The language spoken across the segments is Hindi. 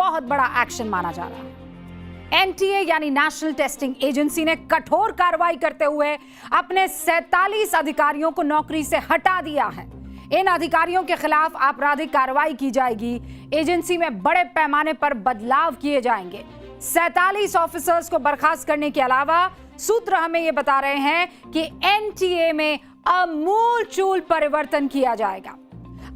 बहुत बड़ा एक्शन माना जा रहा है। एनटीए यानी नेशनल टेस्टिंग एजेंसी ने कठोर कार्रवाई करते हुए अपने 47 अधिकारियों को नौकरी से हटा दिया है। इन अधिकारियों के खिलाफ आपराधिक कार्रवाई की जाएगी। एजेंसी में बड़े पैमाने पर बदलाव किए जाएंगे। 47 ऑफिसर्स को बर्खास्त करने के अलावा सूत्र हमें यह बता रहे हैं कि एनटीए में आमूलचूल परिवर्तन किया जाएगा।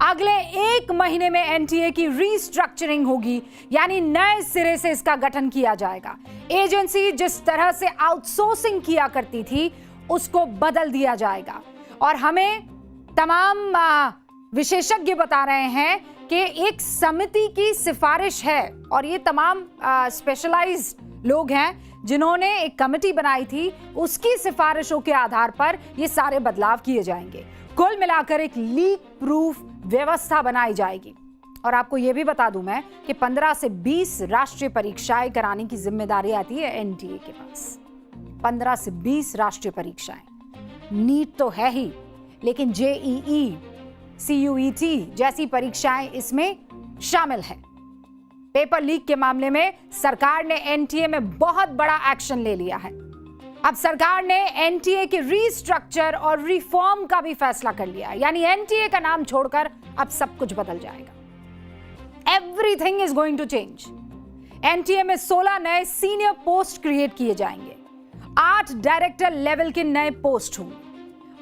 अगले 1 महीने में एनटीए की रीस्ट्रक्चरिंग होगी, यानी नए सिरे से इसका गठन किया जाएगा। एजेंसी जिस तरह से आउटसोर्सिंग किया करती थी उसको बदल दिया जाएगा। और हमें तमाम विशेषज्ञ बता रहे हैं कि एक समिति की सिफारिश है और ये तमाम स्पेशलाइज्ड लोग हैं जिन्होंने एक कमेटी बनाई थी, उसकी सिफारिशों के आधार पर ये सारे बदलाव किए जाएंगे। कुल मिलाकर एक लीक प्रूफ व्यवस्था बनाई जाएगी। और आपको यह भी बता दूं मैं कि 15 से 20 राष्ट्रीय परीक्षाएं कराने की जिम्मेदारी आती है एनटीए के पास। 15 से 20 राष्ट्रीय परीक्षाएं। नीट तो है ही, लेकिन जेईई, सीयूईटी जैसी परीक्षाएं इसमें शामिल है। पेपर लीक के मामले में सरकार ने एनटीए में बहुत बड़ा एक्शन ले लिया है। अब सरकार ने एनटीए के रीस्ट्रक्चर और रिफॉर्म का भी फैसला कर लिया है, यानी एनटीए का नाम छोड़कर अब सब कुछ बदल जाएगा। Everything is going to change. NTA में 16 नए सीनियर पोस्ट क्रिएट किए जाएंगे। 8 डायरेक्टर लेवल के नए पोस्ट होंगे।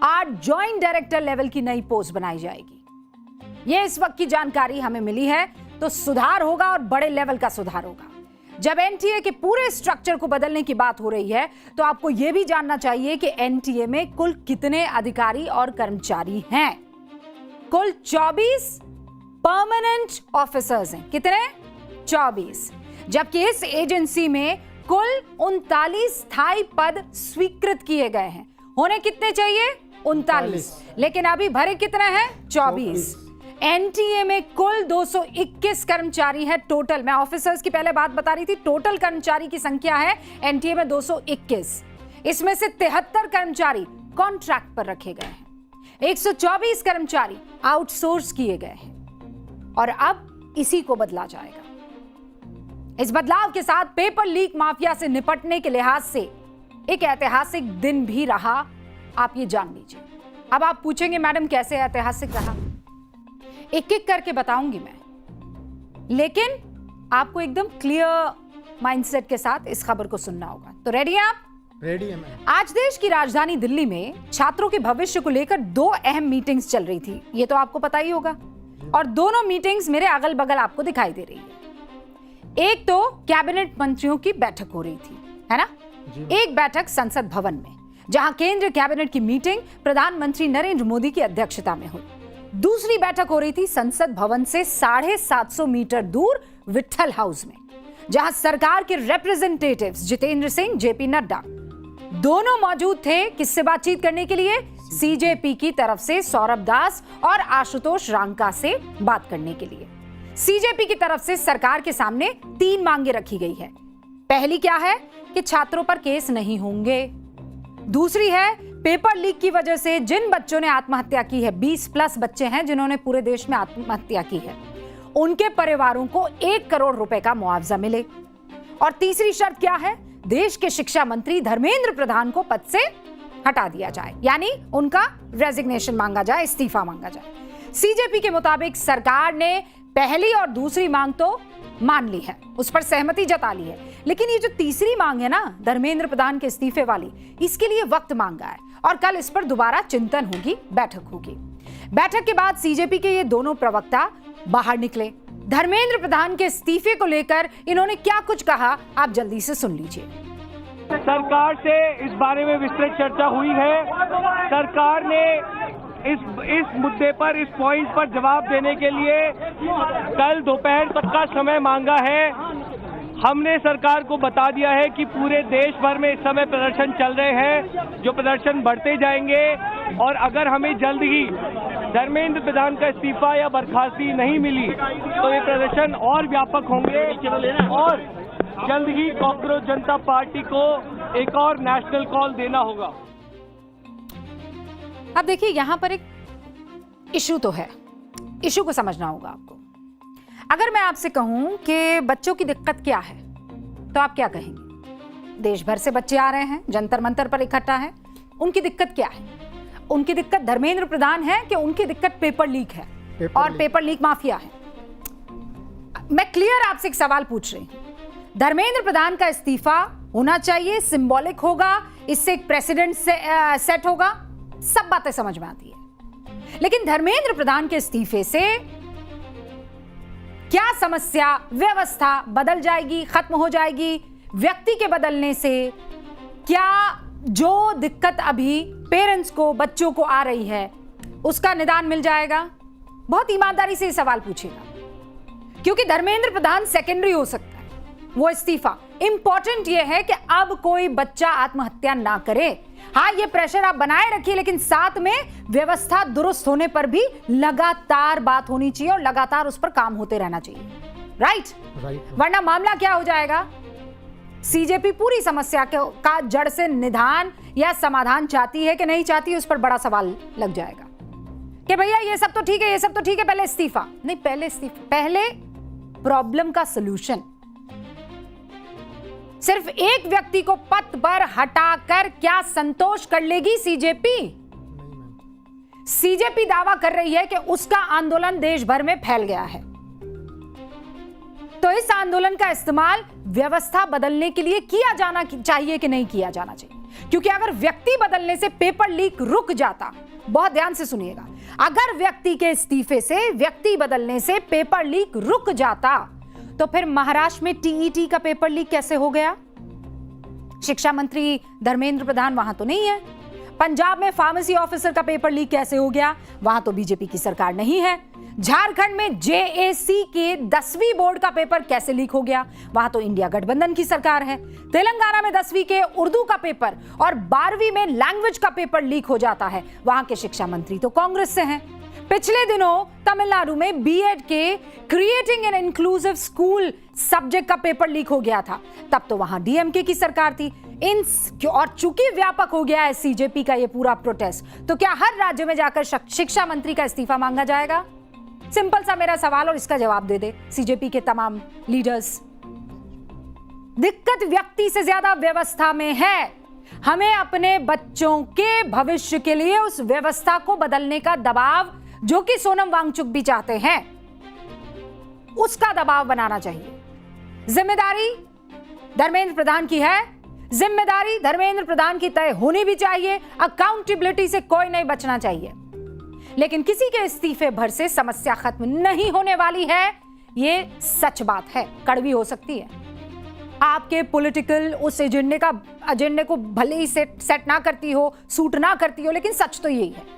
8 जॉइंट डायरेक्टर लेवल की नई पोस्ट बनाई जाएगी। यह इस वक्त की जानकारी हमें मिली है, तो सुधार होगा और बड़े लेवल का सुधार होगा। जब एनटीए के पूरे स्ट्रक्चर को बदलने की बात हो रही है, तो आपको यह भी जानना चाहिए कि एनटीए में कुल कितने अधिकारी और कर्मचारी हैं। कुल 24 परमानेंट ऑफिसर्स हैं। कितने? 24। जबकि इस एजेंसी में कुल 39 स्थायी पद स्वीकृत किए गए हैं। होने कितने चाहिए? 39, लेकिन अभी भरे कितने हैं? 24। एनटीए में कुल 221 कर्मचारी है टोटल। मैं ऑफिसर्स की पहले बात बता रही थी, टोटल कर्मचारी की संख्या है एनटीए में 221। इसमें से 73 कर्मचारी कॉन्ट्रैक्ट पर रखे गए हैं। 124 कर्मचारी आउटसोर्स किए गए हैं और अब इसी को बदला जाएगा। इस बदलाव के साथ पेपर लीक माफिया से निपटने के लिहाज से एक ऐतिहासिक दिन भी रहा, आप ये जान लीजिए। अब आप पूछेंगे मैडम कैसे ऐतिहासिक रहा? एक एक करके बताऊंगी मैं, लेकिन आपको एकदम क्लियर माइंडसेट के साथ इस खबर को सुनना होगा। तो रेडी हैं आप? रेडी है मैम। आज देश की राजधानी दिल्ली में छात्रों के भविष्य को लेकर 2 अहम मीटिंग्स चल रही थी, ये तो आपको पता ही होगा। और दोनों मीटिंग्स मेरे अगल बगल आपको दिखाई दे रही है। एक तो कैबिनेट मंत्रियों की बैठक हो रही थी, है ना? एक बैठक संसद भवन में, जहां केंद्रीय कैबिनेट की मीटिंग प्रधानमंत्री नरेंद्र मोदी की अध्यक्षता में हुई। दूसरी बैठक हो रही थी संसद भवन से 750 मीटर दूर विट्ठल हाउस में, जहां सरकार के रिप्रेजेंटेटिव्स जितेंद्र सिंह, जेपी नड्डा दोनों मौजूद थे। किससे बातचीत करने के लिए? सीजेपी की तरफ से सौरभ दास और आशुतोष रांका से बात करने के लिए। सीजेपी की तरफ से सरकार के सामने 3 मांगे रखी गई है। पहली क्या है कि छात्रों पर केस नहीं होंगे। दूसरी है पेपर लीक की वजह से जिन बच्चों ने आत्महत्या की है, 20+ बच्चे हैं जिन्होंने पूरे देश में आत्महत्या की है, उनके परिवारों को 1 करोड़ रुपए का मुआवजा मिले। और तीसरी शर्त क्या है? देश के शिक्षा मंत्री धर्मेंद्र प्रधान को पद से हटा दिया जाए, यानी उनका रेजिग्नेशन मांगा जाए, इस्तीफा मांगा जाए। सीजेपी के मुताबिक सरकार ने पहली और दूसरी मांग तो मान ली है, उस पर सहमति जता ली है, लेकिन ये जो तीसरी मांग है ना, धर्मेंद्र प्रधान के इस्तीफे वाली, इसके लिए वक्त मांगा है और कल इस पर दोबारा चिंतन होगी, बैठक होगी। बैठक के बाद सीजेपी के ये दोनों प्रवक्ता बाहर निकले। धर्मेंद्र प्रधान के इस्तीफे को लेकर इन्होंने क्या कुछ कहा, आप जल्दी से सुन लीजिए। सरकार से इस बारे में विस्तृत चर्चा हुई है। सरकार ने इस मुद्दे पर, इस पॉइंट पर जवाब देने के लिए कल दोपहर तक का समय मांगा है। हमने सरकार को बता दिया है कि पूरे देश भर में इस समय प्रदर्शन चल रहे हैं, जो प्रदर्शन बढ़ते जाएंगे और अगर हमें जल्द ही धर्मेंद्र प्रधान का इस्तीफा या बर्खास्ती नहीं मिली तो ये प्रदर्शन और व्यापक होंगे और जल्द ही कॉकरोच जनता पार्टी को एक और नेशनल कॉल देना होगा। अब देखिए, यहां पर एक इशू तो है, इशू को समझना होगा आपको। अगर मैं आपसे कहूं कि बच्चों की दिक्कत क्या है तो आप क्या कहेंगे? देश भर से बच्चे आ रहे हैं, जंतर मंतर पर इकट्ठा है, उनकी दिक्कत क्या है? उनकी दिक्कत धर्मेंद्र प्रधान है कि उनकी दिक्कत पेपर लीक है और पेपर लीक माफिया है? मैं क्लियर आपसे एक सवाल पूछ रही हूं। धर्मेंद्र प्रधान का इस्तीफा होना चाहिए, सिंबॉलिक होगा, इससे एक प्रेसिडेंट सेट होगा, सब बातें समझ में आती है। लेकिन धर्मेंद्र प्रधान के इस्तीफे से क्या समस्या, व्यवस्था बदल जाएगी, खत्म हो जाएगी? व्यक्ति के बदलने से क्या जो दिक्कत अभी पेरेंट्स को, बच्चों को आ रही है, उसका निदान मिल जाएगा? बहुत ईमानदारी से ये सवाल पूछेगा, क्योंकि धर्मेंद्र प्रधान सेकेंडरी हो सकता है, वो इस्तीफा इंपॉर्टेंट ये है कि अब कोई बच्चा आत्महत्या ना करे। हाँ, ये प्रेशर आप बनाए रखिए, लेकिन साथ में व्यवस्था दुरुस्त होने पर भी लगातार बात होनी चाहिए और लगातार उस पर काम होते रहना चाहिए। राइट। वरना मामला क्या हो जाएगा? सीजेपी पूरी समस्या का जड़ से निदान या समाधान चाहती है कि नहीं चाहती, उस पर बड़ा सवाल लग जाएगा कि भैया ये सब तो ठीक है, ये सब तो ठीक है, पहले इस्तीफा। नहीं, पहले इस्तीफा, पहले प्रॉब्लम का सलूशन। सिर्फ एक व्यक्ति को पद पर हटाकर क्या संतोष कर लेगी सीजेपी? सीजेपी दावा कर रही है कि उसका आंदोलन देश भर में फैल गया है, तो इस आंदोलन का इस्तेमाल व्यवस्था बदलने के लिए किया जाना चाहिए कि नहीं किया जाना चाहिए? क्योंकि अगर व्यक्ति बदलने से पेपर लीक रुक जाता, बहुत ध्यान से सुनिएगा, अगर व्यक्ति के इस्तीफे से, व्यक्ति बदलने से पेपर लीक रुक जाता, तो फिर महाराष्ट्र में टीईटी का पेपर लीक कैसे हो गया? शिक्षा मंत्री धर्मेंद्र प्रधान वहां तो नहीं है। पंजाब में फार्मेसी ऑफिसर का पेपर लीक कैसे हो गया? वहां तो बीजेपी की सरकार नहीं है। झारखंड में जेएसी के 10वीं बोर्ड का पेपर कैसे लीक हो गया? वहां तो इंडिया गठबंधन की सरकार है। तेलंगाना में 10वीं के उर्दू का पेपर और 12वीं में लैंग्वेज का पेपर लीक हो जाता है, वहां के शिक्षा मंत्री तो कांग्रेस से हैं। पिछले दिनों तमिलनाडु में बीएड के creating an inclusive school subject का पेपर लीक हो गया था, तब तो वहां डीएमके की सरकार थी। और चूंकि व्यापक हो गया है सीजेपी का ये पूरा प्रोटेस्ट, तो क्या हर राज्य में जाकर शिक्षा मंत्री का इस्तीफा मांगा जाएगा? सिंपल सा मेरा सवाल, और इसका जवाब दे दे सीजेपी के तमाम लीडर्स। दिक्कत व्यक्ति से ज्यादा व्यवस्था में है। हमें अपने बच्चों के भविष्य के लिए उस व्यवस्था को बदलने का दबाव, जो कि सोनम वांगचुक भी चाहते हैं, उसका दबाव बनाना चाहिए। जिम्मेदारी धर्मेंद्र प्रधान की है, जिम्मेदारी धर्मेंद्र प्रधान की तय होनी भी चाहिए। अकाउंटेबिलिटी से कोई नहीं बचना चाहिए, लेकिन किसी के इस्तीफे भर से समस्या खत्म नहीं होने वाली है, ये सच बात है। कड़वी हो सकती है, आपके पॉलिटिकल उस एजेंडे को भले ही सेट ना करती हो, सूट ना करती हो, लेकिन सच तो यही है।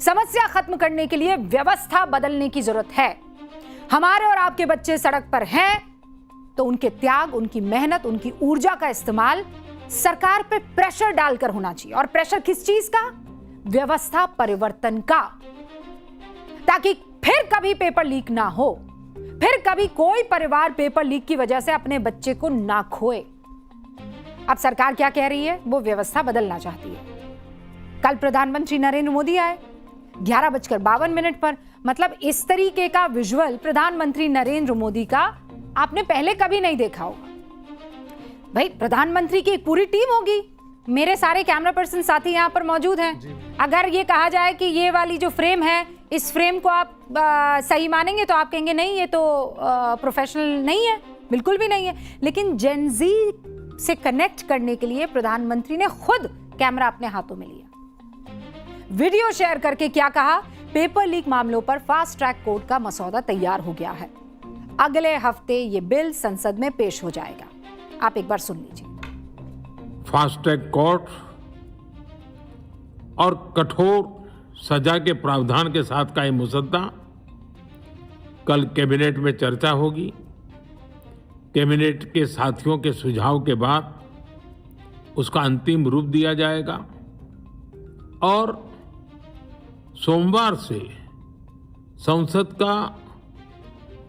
समस्या खत्म करने के लिए व्यवस्था बदलने की जरूरत है। हमारे और आपके बच्चे सड़क पर हैं, तो उनके त्याग, उनकी मेहनत, उनकी ऊर्जा का इस्तेमाल सरकार पे प्रेशर डालकर होना चाहिए। और प्रेशर किस चीज का? व्यवस्था परिवर्तन का, ताकि फिर कभी पेपर लीक ना हो, फिर कभी कोई परिवार पेपर लीक की वजह से अपने बच्चे को ना खोए। अब सरकार क्या कह रही है? वो व्यवस्था बदलना चाहती है। कल प्रधानमंत्री नरेंद्र मोदी आए 11:52 पर, मतलब इस तरीके का विजुअल प्रधानमंत्री नरेंद्र मोदी का आपने पहले कभी नहीं देखा होगा। भाई, प्रधानमंत्री की एक पूरी टीम होगी, मेरे सारे कैमरा पर्सन साथी यहां पर मौजूद हैं। अगर ये कहा जाए कि ये वाली जो फ्रेम है, इस फ्रेम को आप सही मानेंगे, तो आप कहेंगे नहीं, ये तो प्रोफेशनल नहीं है, बिल्कुल भी नहीं है। लेकिन जेनजी से कनेक्ट करने के लिए प्रधानमंत्री ने खुद कैमरा अपने हाथों में लिया, वीडियो शेयर करके क्या कहा? पेपर लीक मामलों पर फास्ट ट्रैक कोर्ट का मसौदा तैयार हो गया है, अगले हफ्ते ये बिल संसद में पेश हो जाएगा। आप एक बार सुन लीजिए। फास्ट ट्रैक कोर्ट और कठोर सजा के प्रावधान के साथ का ये मुसद्दा कल कैबिनेट में चर्चा होगी। कैबिनेट के साथियों के सुझाव के बाद उसका अंतिम रूप दिया जाएगा और सोमवार से संसद का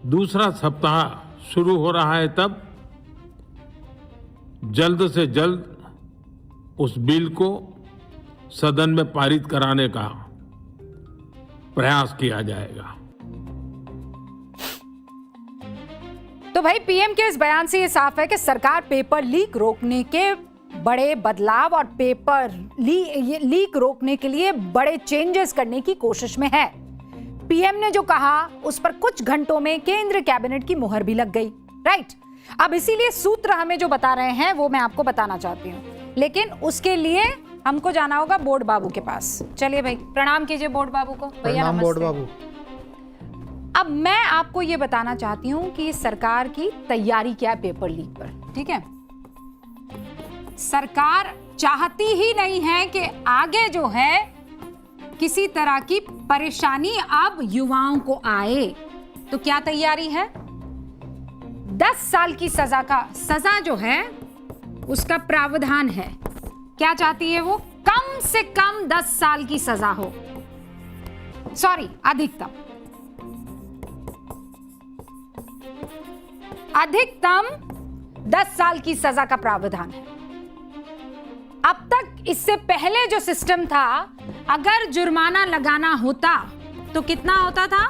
दूसरा सप्ताह शुरू हो रहा है, तब जल्द से जल्द उस बिल को सदन में पारित कराने का प्रयास किया जाएगा। तो भाई पीएम के इस बयान से ये साफ है कि सरकार पेपर लीक रोकने के बड़े बदलाव और पेपर लीक रोकने के लिए बड़े चेंजेस करने की कोशिश में है। पीएम ने जो कहा उस पर कुछ घंटों में केंद्र कैबिनेट की मुहर भी लग गई, राइट। अब इसीलिए सूत्र हमें जो बता रहे हैं वो मैं आपको बताना चाहती हूँ, लेकिन उसके लिए हमको जाना होगा बोर्ड बाबू के पास। चलिए भाई, प्रणाम कीजिए बोर्ड बाबू को। भैया नमस्ते। बोर्ड बाबू, अब मैं आपको ये बताना चाहती हूँ कि सरकार की तैयारी क्या है पेपर लीक पर, ठीक है। सरकार चाहती ही नहीं है कि आगे जो है किसी तरह की परेशानी अब युवाओं को आए। तो क्या तैयारी है? 10 साल की सजा जो है उसका प्रावधान है। क्या चाहती है वो? कम से कम 10 साल की सजा हो, सॉरी अधिकतम 10 साल की सजा का प्रावधान है। अब तक इससे पहले जो सिस्टम था, अगर जुर्माना लगाना होता तो कितना होता था?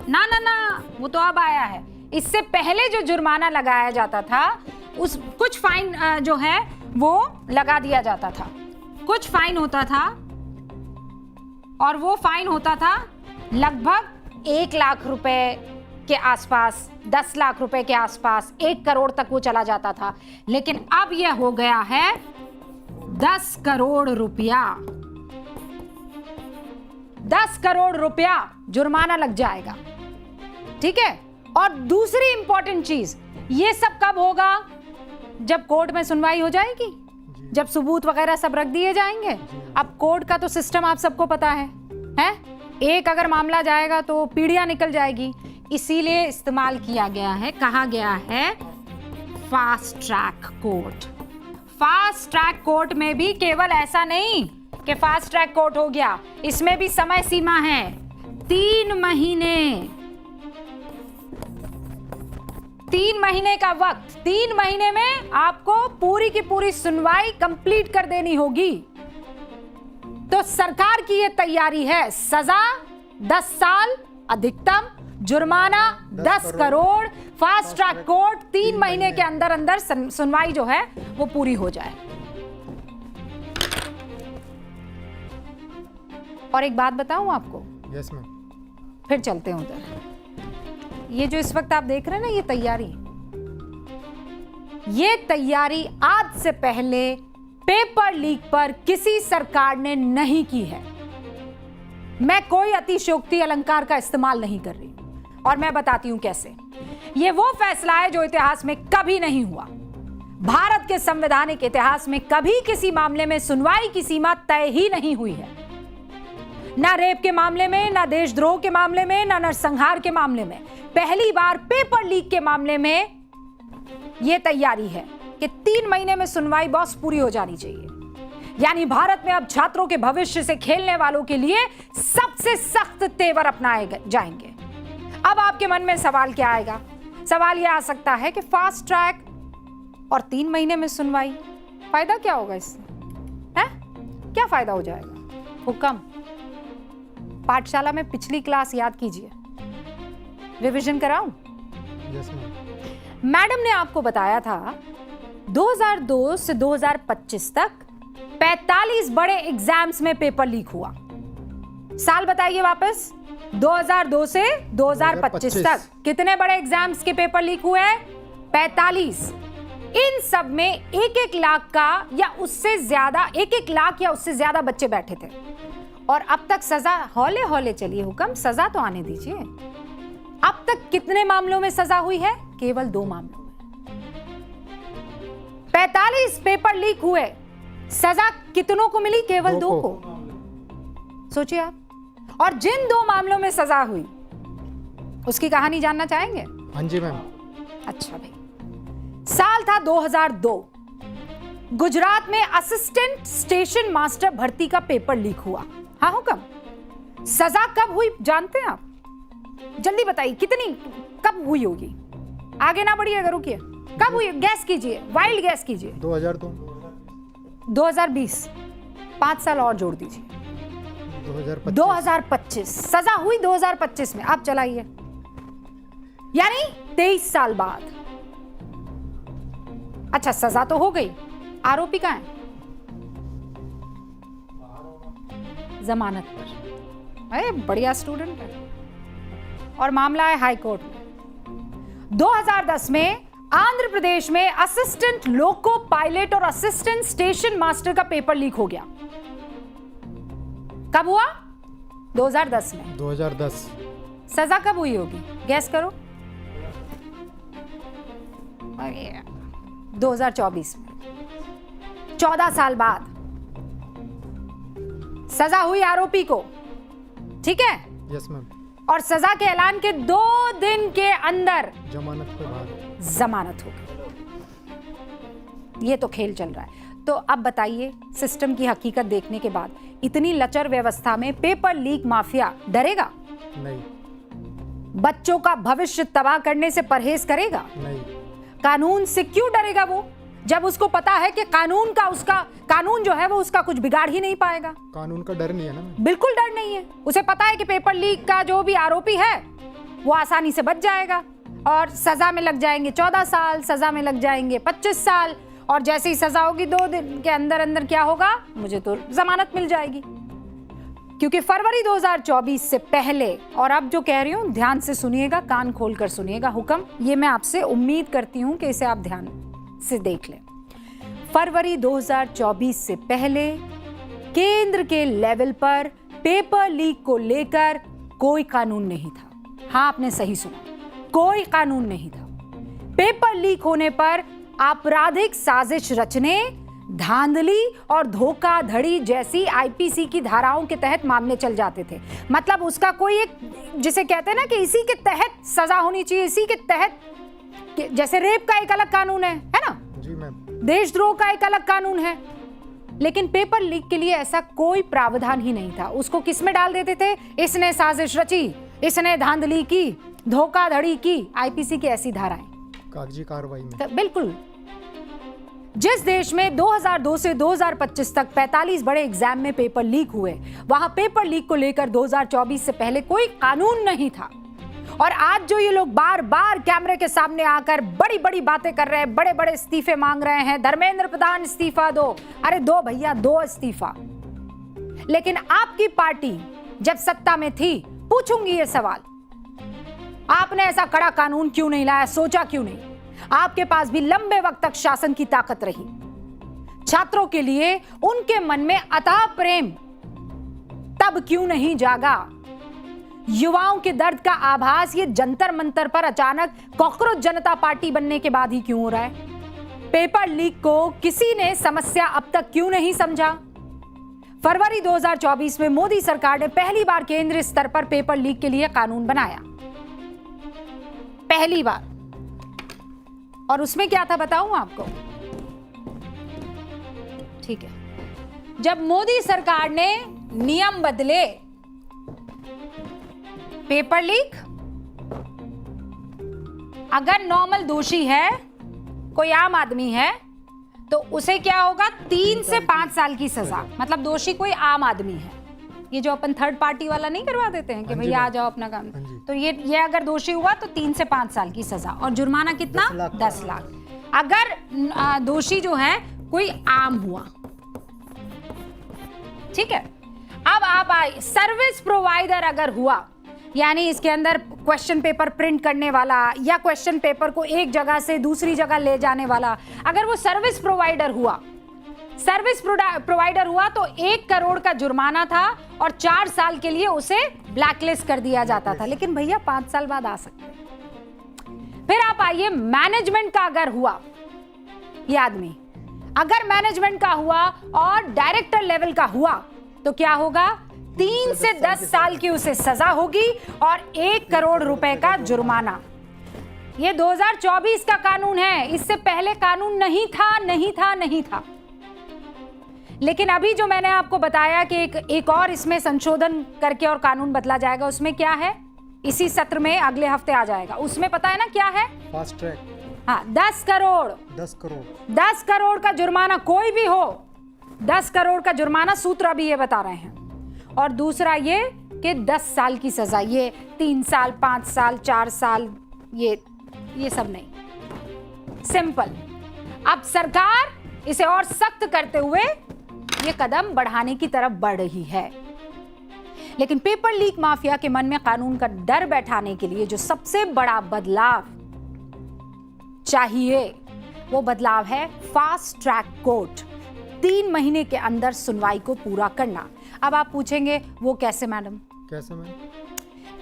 ना वो तो अब आया है। इससे पहले जो जुर्माना लगाया जाता था उस कुछ फाइन जो है वो लगा दिया जाता था, कुछ फाइन होता था और वो फाइन होता था लगभग 1 लाख रुपए के आसपास, 10 लाख रुपए के आसपास, 1 करोड़ तक वो चला जाता था। लेकिन अब यह हो गया है 10 करोड़ रुपया। 10 करोड़ रुपया जुर्माना लग जाएगा, ठीक है। और दूसरी इंपॉर्टेंट चीज, ये सब कब होगा? जब कोर्ट में सुनवाई हो जाएगी, जब सबूत वगैरह सब रख दिए जाएंगे। अब कोर्ट का तो सिस्टम आप सबको पता है? एक अगर मामला जाएगा तो पीढ़ियां निकल जाएगी। इसीलिए इस्तेमाल किया गया है, कहा गया है fast track court. Fast track court में भी केवल ऐसा नहीं कि फास्ट ट्रैक कोर्ट हो गया, इसमें भी समय सीमा है 3 महीने। 3 महीने का वक्त, 3 महीने में आपको पूरी की पूरी सुनवाई कंप्लीट कर देनी होगी। तो सरकार की यह तैयारी है, सजा 10 साल अधिकतम, जुर्माना 10 करोड़, फास्ट ट्रैक कोर्ट, 3 महीने के अंदर अंदर सुनवाई जो है वो पूरी हो जाए। और एक बात बताऊं आपको? Yes ma'am. फिर चलते हैं उधर। ये जो इस वक्त आप देख रहे हैं ना, ये तैयारी आज से पहले पेपर लीक पर किसी सरकार ने नहीं की है। मैं कोई अतिशयोक्ति अलंकार का इस्तेमाल नहीं कर रही और मैं बताती हूं कैसे। ये वो फैसला है जो इतिहास में कभी नहीं हुआ। भारत के संवैधानिक इतिहास में कभी किसी मामले में सुनवाई की सीमा तय ही नहीं हुई है। ना रेप के मामले में, ना देशद्रोह के मामले में, ना नरसंहार के मामले में। पहली बार पेपर लीक के मामले में यह तैयारी है कि 3 महीने में सुनवाई बॉस पूरी हो जानी चाहिए। यानी भारत में अब छात्रों के भविष्य से खेलने वालों के लिए सबसे सख्त तेवर अपनाए जाएंगे। अब आपके मन में सवाल क्या आएगा? सवाल यह आ सकता है कि फास्ट ट्रैक और 3 महीने में सुनवाई, फायदा क्या होगा इससे? क्या फायदा हो जाएगा? हुक्म, पाठशाला में पिछली क्लास याद कीजिए, रिवीजन कराऊं? Yes ma'am. मैडम ने आपको बताया था 2002 से 2025 तक 45 बड़े एग्जाम्स में पेपर लीक हुआ। साल बताइए वापस, 2002 से 2025 तक कितने बड़े एग्जाम्स के पेपर लीक हुए? 45। इन सब में 1-1 लाख का या उससे ज्यादा, 1-1 लाख या उससे ज्यादा बच्चे बैठे थे। और अब तक सजा हौले हौले चलिए, हुक्म सजा तो आने दीजिए। अब तक कितने मामलों में सजा हुई है? केवल 2 मामलों में। 45 पेपर लीक हुए, सजा कितनों को मिली? केवल 2 को। सोचिए आप। और जिन 2 मामलों में सजा हुई उसकी कहानी जानना चाहेंगे? हाँ जी मैम। अच्छा भाई, साल था 2002। गुजरात में असिस्टेंट स्टेशन मास्टर भर्ती का पेपर लीक हुआ। हाँ हुक्म। सजा कब हुई जानते हैं आप? जल्दी बताइए, कितनी, कब हुई होगी? आगे ना बढ़िएगा, रुकिए। कब हुई? गैस कीजिए, वाइल्ड गैस कीजिए। 2002, 2020, 5 साल और जोड़ दीजिए। 2025। सजा हुई 2025 में। आप चलाइए, यानी 23 साल बाद। अच्छा, सजा तो हो गई, आरोपी कहां है? जमानत पर। अरे बढ़िया स्टूडेंट है। और मामला है हाई कोर्ट में। 2010 में आंध्र प्रदेश में असिस्टेंट लोको पायलट और असिस्टेंट स्टेशन मास्टर का पेपर लीक हो गया। कब हुआ? 2010 में। 2010। सजा कब हुई होगी? गैस करो। 2024 में, 14 साल बाद सजा हुई आरोपी को। ठीक है? Yes ma'am. और सजा के ऐलान के 2 दिन के अंदर जमानत पे बाहर। जमानत हो गई। ये तो खेल चल रहा है। तो अब बताइए, सिस्टम की हकीकत देखने के बाद इतनी लचर व्यवस्था में पेपर लीक माफिया डरेगा? नहीं। बच्चों का भविष्य तबाह करने से परहेज करेगा? नहीं। कानून से क्यों डरेगा वो, जब उसको पता है कि कानून जो है वो उसका कुछ बिगाड़ ही नहीं पाएगा? कानून का डर नहीं है ना मैम। बिल्कुल डर नहीं है। उसे पता है कि पेपर लीक का जो भी आरोपी है वो आसानी से बच जाएगा और सजा में लग जाएंगे 14 साल, सजा में लग जाएंगे 25 साल, और जैसे ही सजा होगी 2 दिन के अंदर अंदर क्या होगा, मुझे तो जमानत मिल जाएगी। क्योंकि फरवरी 2024 से पहले, और अब जो कह रही हूं ध्यान से सुनिएगा, कान खोलकर सुनिएगा हुक्म, ये मैं आपसे उम्मीद करती हूं कि इसे आप ध्यान से देख लें। फरवरी 2024 से पहले केंद्र के लेवल पर पेपर लीक को लेकर कोई कानून नहीं था। हाँ, आपने सही सुना, कोई कानून नहीं था। पेपर लीक होने पर आपराधिक साजिश रचने, धांधली और धोखाधड़ी जैसी आईपीसी की धाराओं के तहत मामले चल जाते थे। मतलब उसका कोई एक, जिसे कहते हैं ना कि इसी के तहत सजा होनी चाहिए, इसी के तहत, जैसे रेप का एक अलग कानून है ना? जी मैम। देशद्रोह का एक अलग कानून है। लेकिन पेपर लीक के लिए ऐसा कोई प्रावधान ही नहीं था। उसको किस में डाल देते थे? इसने साजिश रची, इसने धांधली की, धोखाधड़ी की, आईपीसी की ऐसी धाराएं, कागजी कार्रवाई में। तो बिल्कुल। जिस देश में 2002 से 2025 तक 45 बड़े एग्जाम में पेपर लीक हुए, वहां पेपर लीक को लेकर 2024 से पहले कोई कानून नहीं था। और आज जो ये लोग बार बार कैमरे के सामने आकर बड़ी बड़ी बातें कर रहे हैं, बड़े बड़े इस्तीफे मांग रहे हैं, धर्मेंद्र प्रधान इस्तीफा दो, अरे दो भैया, दो इस्तीफा। लेकिन आपकी पार्टी जब सत्ता में थी, पूछूंगी ये सवाल, आपने ऐसा कड़ा कानून क्यों नहीं लाया? सोचा क्यों नहीं? आपके पास भी लंबे वक्त तक शासन की ताकत रही। छात्रों के लिए उनके मन में अथाह प्रेम तब क्यों नहीं जागा? युवाओं के दर्द का आभास ये जंतर मंतर पर अचानक कॉकरोच जनता पार्टी बनने के बाद ही क्यों हो रहा है? पेपर लीक को किसी ने समस्या अब तक क्यों नहीं समझा? फरवरी 2024 में मोदी सरकार ने पहली बार केंद्रीय स्तर पर पेपर लीक के लिए कानून बनाया, पहली बार। और उसमें क्या था बताऊं आपको? ठीक है, जब मोदी सरकार ने नियम बदले, पेपर लीक, अगर नॉर्मल दोषी है, कोई आम आदमी है, तो उसे क्या होगा? 3 से 5 साल की सजा। मतलब दोषी कोई आम आदमी है। ये जो अपन थर्ड पार्टी वाला नहीं करवा देते हैं कि भैया आ जाओ अपना काम, तो ये अगर दोषी हुआ तो 3 से 5 साल की सजा। और जुर्माना कितना? 10 लाख। अगर दोषी जो है कोई आम हुआ, ठीक है। अब आप आए, सर्विस प्रोवाइडर अगर हुआ, यानी इसके अंदर क्वेश्चन पेपर प्रिंट करने वाला या क्वेश्चन पेपर को एक जगह से दूसरी जगह ले जाने वाला, अगर वो सर्विस प्रोवाइडर हुआ, तो 1 करोड़ का जुर्माना था और 4 साल के लिए उसे ब्लैकलिस्ट कर दिया जाता था। लेकिन भैया 5 साल बाद आ सकते हैं। फिर आप आइए, मैनेजमेंट का अगर हुआ, ये आदमी अगर मैनेजमेंट का हुआ और डायरेक्टर लेवल का हुआ, तो क्या होगा? 3 से 10 साल की उसे सजा होगी और 1 करोड़ रुपए का जुर्माना। ये 2024 का कानून है, इससे पहले कानून नहीं था। लेकिन अभी जो मैंने आपको बताया कि एक और इसमें संशोधन करके और कानून बदला जाएगा, उसमें क्या है? इसी सत्र में अगले हफ्ते आ जाएगा। उसमें पता है ना क्या है? Fast track. हाँ, 10 करोड़ 10 करोड़ का जुर्माना, कोई भी हो, 10 करोड़ का जुर्माना। सूत्र अभी ये बता रहे हैं। और दूसरा ये कि 10 साल की सजा, ये 3 साल, 5 साल, 4 साल, ये ये सब नहीं, सिंपल। अब सरकार इसे और सख्त करते हुए ये कदम बढ़ाने की तरफ बढ़ रही है। लेकिन पेपर लीक माफिया के मन में कानून का डर बैठाने के लिए जो सबसे बड़ा बदलाव चाहिए वो बदलाव है फास्ट ट्रैक कोर्ट। 3 महीने के अंदर सुनवाई को पूरा करना। अब आप पूछेंगे वो कैसे मैडम? कैसे मैम?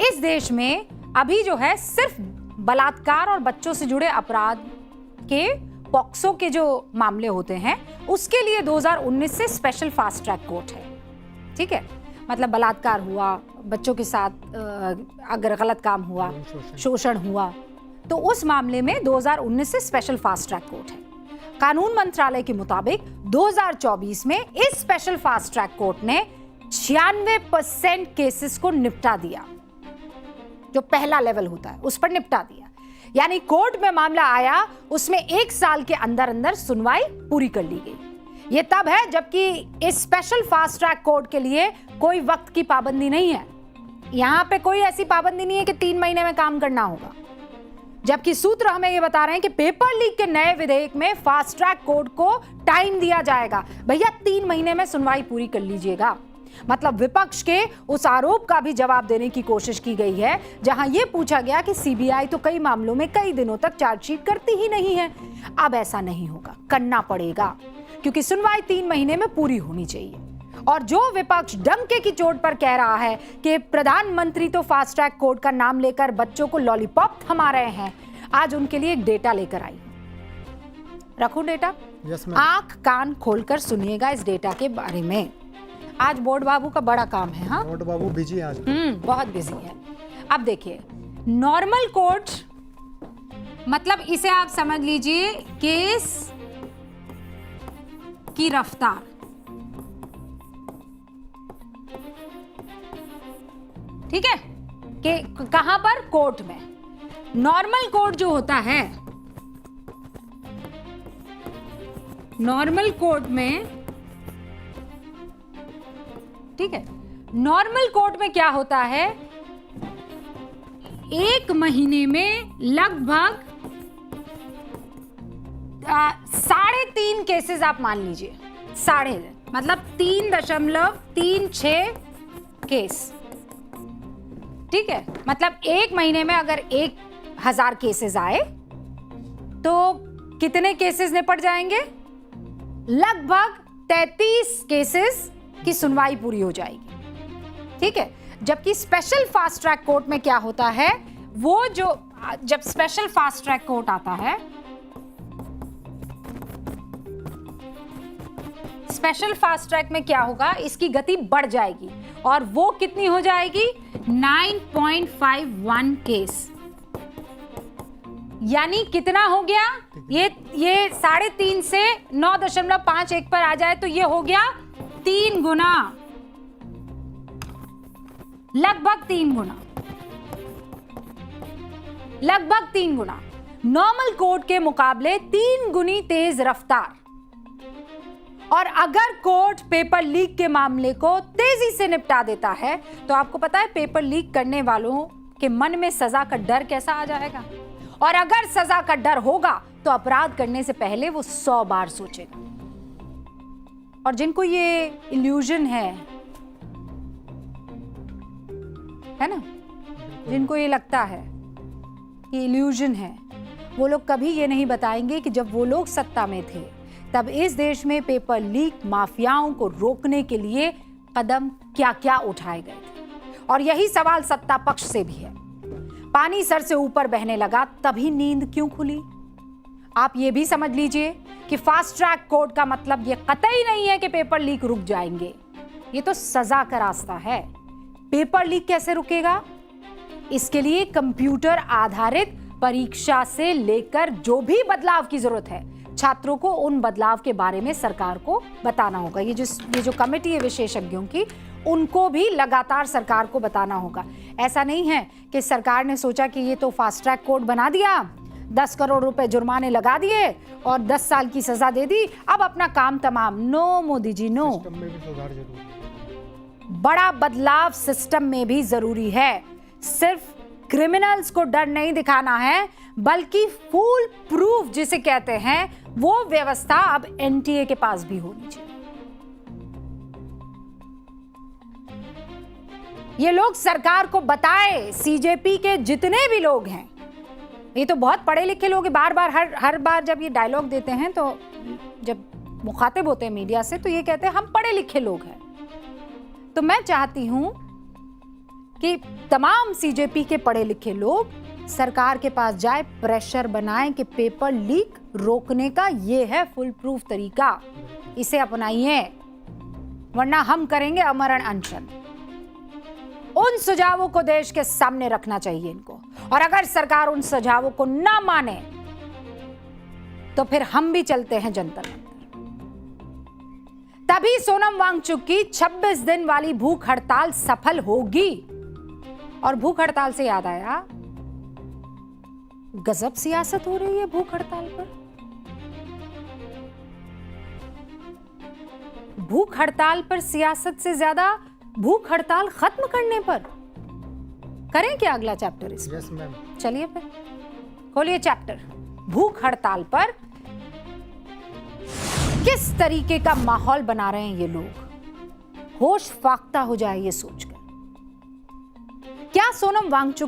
इस देश में अभी जो है सिर्फ बलात्कार और बच्चों से जुड़े अपराध के पॉक्सो के जो मामले होते हैं उसके लिए 2019 से स्पेशल फास्ट ट्रैक कोर्ट है। ठीक है, मतलब बलात्कार हुआ, बच्चों के साथ अगर गलत काम हुआ, शोषण हुआ, तो उस मामले में 2019 से स्पेशल फास्ट ट्रैक कोर्ट है। कानून मंत्रालय के मुताबिक 2024 में इस स्पेशल फास्ट ट्रैक कोर्ट ने 96% केसेस को निपटा दिया। जो पहला लेवल होता है उस पर निपटा दिया, यानी कोर्ट में मामला आया उसमें 1 साल के अंदर अंदर सुनवाई पूरी कर ली गई। ये तब है जबकि इस स्पेशल फास्ट ट्रैक कोर्ट के लिए कोई वक्त की पाबंदी नहीं है। यहां पे कोई ऐसी पाबंदी नहीं है कि 3 महीने में काम करना होगा, जबकि सूत्र हमें ये बता रहे हैं कि पेपर लीक के नए विधेयक में फास्ट ट्रैक कोर्ट को टाइम दिया जाएगा। भैया 3 महीने में सुनवाई पूरी कर लीजिएगा। मतलब विपक्ष के उस आरोप का भी जवाब देने की कोशिश की गई है जहां यह पूछा गया कि सीबीआई तो कई मामलों में कई दिनों तक चार्जशीट करती ही नहीं है। अब ऐसा नहीं होगा, करना पड़ेगा, क्योंकि सुनवाई 3 महीने में पूरी होनी चाहिए। और जो विपक्ष डंके की चोट पर कह रहा है कि प्रधानमंत्री तो फास्ट ट्रैक कोर्ट का नाम लेकर बच्चों को लॉलीपॉप थमा रहे हैं, आज उनके लिए एक डेटा लेकर आई। रखूं डेटा? Yes ma'am. आंख कान खोलकर सुनिएगा इस डेटा के बारे में। आज बोर्ड बाबू का बड़ा काम है। हाँ, बोर्ड बाबू बिजी है आज। बहुत बिजी है। अब देखिए, नॉर्मल कोर्ट मतलब इसे आप समझ लीजिए केस की रफ्तार। ठीक है, कि कहां पर? कोर्ट में। नॉर्मल कोर्ट जो होता है, नॉर्मल कोर्ट में, ठीक है, नॉर्मल कोर्ट में क्या होता है, 1 महीने में लगभग 3.5 केसेस आप मान लीजिए, मतलब 3.36 केस। ठीक है, मतलब 1 महीने में अगर 1000 केसेस आए तो कितने केसेस निपट जाएंगे? लगभग 33 केसेस की सुनवाई पूरी हो जाएगी। ठीक है, जबकि स्पेशल फास्ट ट्रैक कोर्ट में क्या होता है, वो जो जब स्पेशल फास्ट ट्रैक कोर्ट आता है, स्पेशल फास्ट ट्रैक में क्या होगा, इसकी गति बढ़ जाएगी और वो कितनी हो जाएगी? 9.51 केस। यानी कितना हो गया? ये 3.5 से 9.51 पर आ जाए तो ये हो गया 3 गुना, लगभग 3 गुना, लगभग 3 गुना। नॉर्मल कोर्ट के मुकाबले 3 गुनी तेज रफ्तार। और अगर कोर्ट पेपर लीक के मामले को तेजी से निपटा देता है तो आपको पता है पेपर लीक करने वालों के मन में सजा का डर कैसा आ जाएगा। और अगर सजा का डर होगा तो अपराध करने से पहले वो 100 बार सोचेगा। और जिनको ये इल्यूजन है ना, जिनको ये लगता है कि इल्यूजन है, वो लोग कभी ये नहीं बताएंगे कि जब वो लोग सत्ता में थे तब इस देश में पेपर लीक माफियाओं को रोकने के लिए कदम क्या क्या उठाए गए थे। और यही सवाल सत्ता पक्ष से भी है। पानी सर से ऊपर बहने लगा तभी नींद क्यों खुली? आप ये भी समझ लीजिए कि फास्ट ट्रैक कोर्ट का मतलब ये कतई नहीं है कि पेपर लीक रुक जाएंगे। ये तो सजा का रास्ता है। पेपर लीक कैसे रुकेगा? इसके लिए कंप्यूटर आधारित परीक्षा से लेकर जो भी बदलाव की जरूरत है, छात्रों को उन बदलाव के बारे में सरकार को बताना होगा। ये जो कमेटी है विशेषज्ञों की, उनको भी लगातार सरकार को बताना होगा। ऐसा नहीं है कि सरकार ने सोचा कि ये तो फास्ट ट्रैक कोर्ट बना दिया, 10 करोड़ रुपए जुर्माने लगा दिए और 10 साल की सजा दे दी, अब अपना काम तमाम। No Modi ji, no. System में भी सुधार जरूरी है। बड़ा बदलाव सिस्टम में भी जरूरी है। सिर्फ क्रिमिनल्स को डर नहीं दिखाना है, बल्कि फूल प्रूफ जिसे कहते हैं वो व्यवस्था अब एनटीए के पास भी होनी चाहिए। ये लोग सरकार को बताए, सीजेपी के जितने भी लोग हैं, ये तो बहुत पढ़े लिखे लोग हैं, बार बार हर बार जब ये डायलॉग देते हैं तो जब मुखातिब होते हैं मीडिया से तो ये कहते हैं हम पढ़े लिखे लोग हैं। तो मैं चाहती हूं कि तमाम सीजेपी के पढ़े लिखे लोग सरकार के पास जाए, प्रेशर बनाएं कि पेपर लीक रोकने का ये है फुल प्रूफ तरीका, इसे अपनाइए, वरना हम करेंगे अमरण अनशन। उन सुझावों को देश के सामने रखना चाहिए इनको, और अगर सरकार उन सुझावों को ना माने तो फिर हम भी चलते हैं जंतर मंतर। तभी सोनम वांगचुक की 26 दिन वाली भूख हड़ताल सफल होगी। और भूख हड़ताल से याद आया, गजब सियासत हो रही है भूख हड़ताल पर। भूख हड़ताल पर सियासत से ज्यादा भूख हड़ताल खत्म करने पर। करें क्या अगला चैप्टर इसमें? Yes ma'am. चलिए फिर खोलिए चैप्टर। भूख हड़ताल पर किस तरीके का माहौल बना रहे हैं ये लोग, होश फाख्ता हो जाए ये सोचकर। क्या सोनम वांगचुक